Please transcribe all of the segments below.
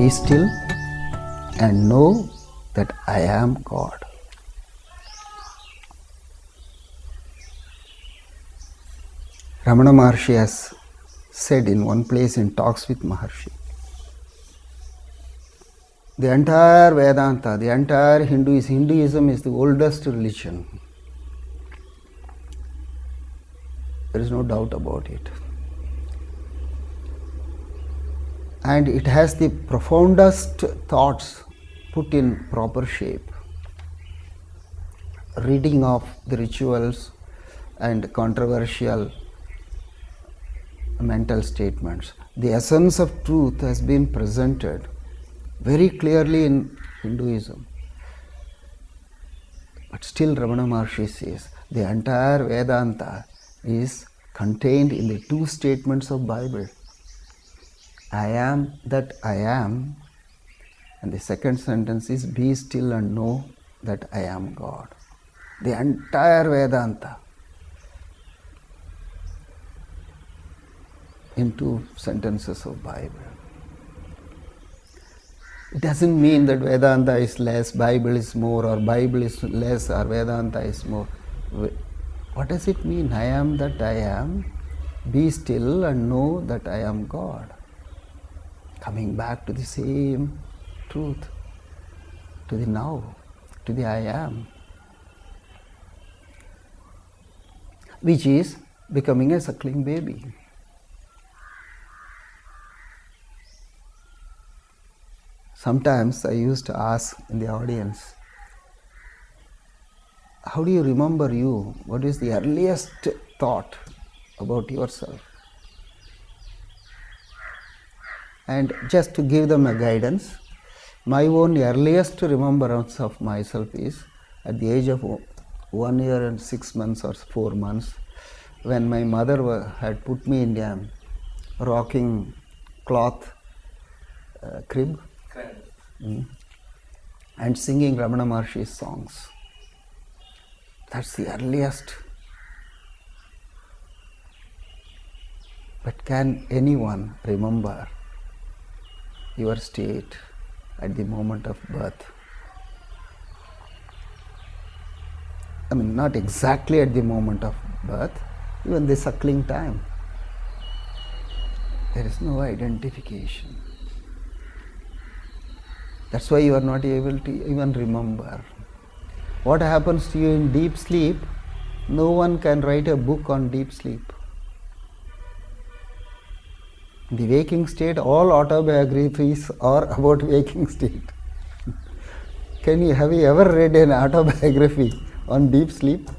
Be still and know that I am God. Ramana Maharshi has said in one place in Talks with Maharshi, the entire Vedanta, the entire Hinduism is the oldest religion. There is no doubt about it. And it has the profoundest thoughts put in proper shape. Reading of the rituals and controversial mental statements. The essence of truth has been presented very clearly in Hinduism. But still Ramana Maharshi says the entire Vedanta is contained in the two statements of Bible. I am that I am, and the second sentence is be still and know that I am God. The entire Vedanta in two sentences of Bible. It doesn't mean that Vedanta is less, Bible is more, or Bible is less, or Vedanta is more. What does it mean? I am that I am. Be still and know that I am God. Coming back to the same truth, to the now, to the I am, which is becoming a suckling baby. Sometimes I used to ask in the audience, how do you remember you? What is the earliest thought about yourself? And just to give them a guidance, my own earliest remembrance of myself is at the age of 1 year and 6 months or 4 months, when my mother had put me in a rocking cloth crib and singing Ramana Maharshi's songs. That's the earliest. But can anyone remember your state at the moment of birth? I mean, not exactly at the moment of birth, even the suckling time. There is no identification. That's why you are not able to even remember. What happens to you in deep sleep, no one can write a book on deep sleep. In the waking state, all autobiographies are about waking state. Have you ever read an autobiography on deep sleep?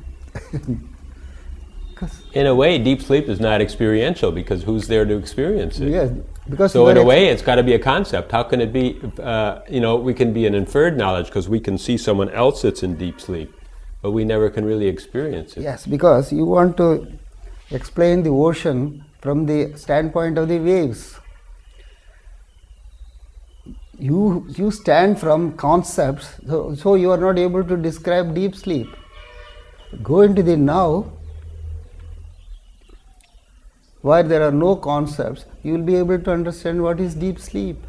In a way, deep sleep is not experiential because who's there to experience it? Yes, because so in a way, it's got to be a concept. How can it be? We can be an inferred knowledge because we can see someone else that's in deep sleep, but we never can really experience it. Yes, because you want to explain the ocean from the standpoint of the waves. You stand from concepts, so you are not able to describe deep sleep. Go into the now, where there are no concepts, you will be able to understand what is deep sleep.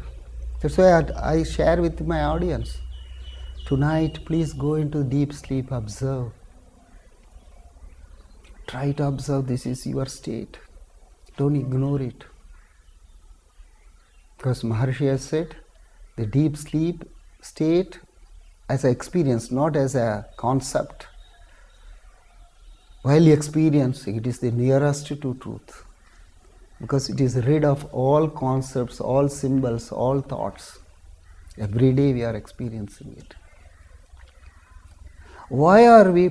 That's why I share with my audience. Tonight, please go into deep sleep, observe. Try to observe, this is your state. Don't ignore it. Because Maharshi has said, the deep sleep state as an experience, not as a concept. While experiencing, it is the nearest to truth. Because it is rid of all concepts, all symbols, all thoughts. Every day we are experiencing it. Why are we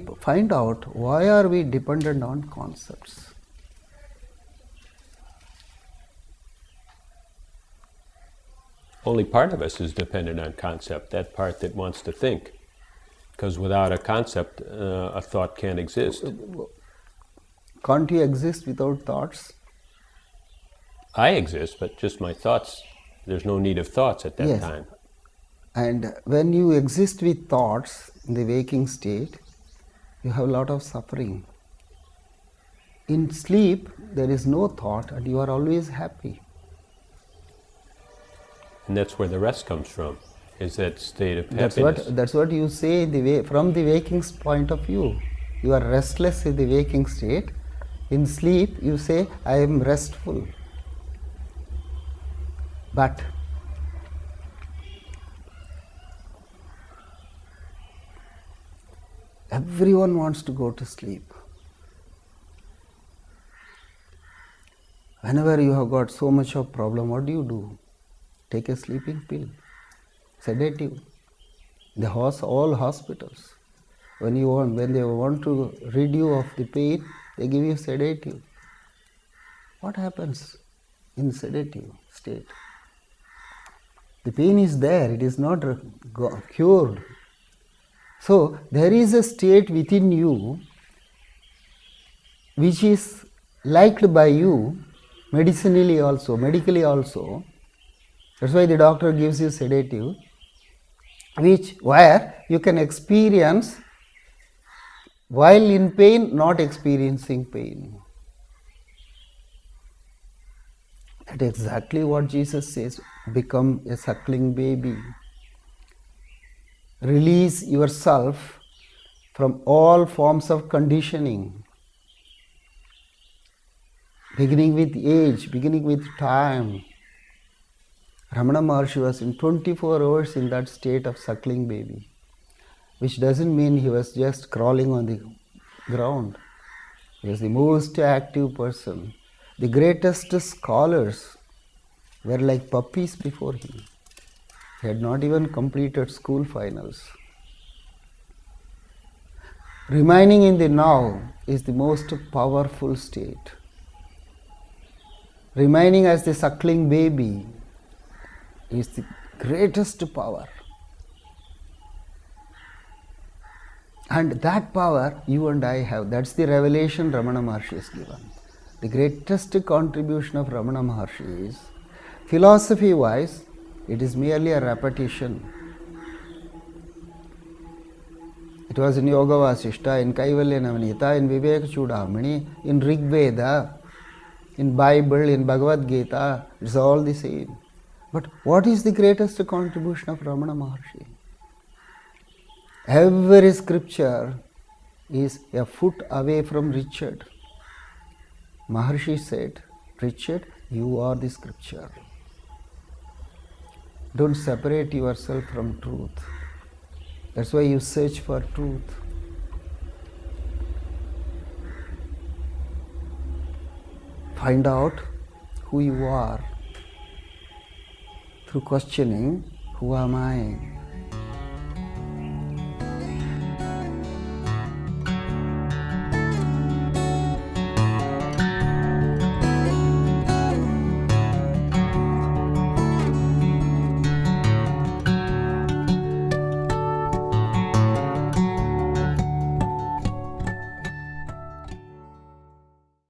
dependent on concepts? Only part of us is dependent on concept, that part that wants to think. Because without a concept, a thought can't exist. Can't you exist without thoughts? I exist, but just my thoughts, there's no need of thoughts at that time. And when you exist with thoughts in the waking state, you have a lot of suffering. In sleep, there is no thought and you are always happy. And that's where the rest comes from, is that state of That's happiness. that's what you say from the waking point of view. You are restless in the waking state. In sleep, you say, I am restful. But everyone wants to go to sleep. Whenever you have got so much of problem, what do? Take a sleeping pill, sedative. All hospitals, when they want to rid you of the pain, they give you sedative. What happens in sedative state? The pain is there, it is not cured. So there is a state within you which is liked by you medically also. That's why the doctor gives you sedative, where you can experience while in pain, not experiencing pain. That's exactly what Jesus says. Become a suckling baby. Release yourself from all forms of conditioning, beginning with age, beginning with time. Ramana Maharshi was in 24 hours in that state of suckling baby, which doesn't mean he was just crawling on the ground. He was the most active person. The greatest scholars were like puppies before him. He had not even completed school finals. Remaining in the now is the most powerful state. Remaining as the suckling baby is the greatest power. And that power you and I have. That's the revelation Ramana Maharshi has given. The greatest contribution of Ramana Maharshi is, philosophy-wise, it is merely a repetition. It was in Yoga Vasishta, in Kaivalya Navnita, in Viveka Chudamani, in Rig Veda, in Bible, in Bhagavad Gita. It's all the same. But what is the greatest contribution of Ramana Maharshi? Every scripture is a foot away from Richard. Maharshi said, Richard, you are the scripture. Don't separate yourself from truth. That's why you search for truth. Find out who you are through questioning, who am I?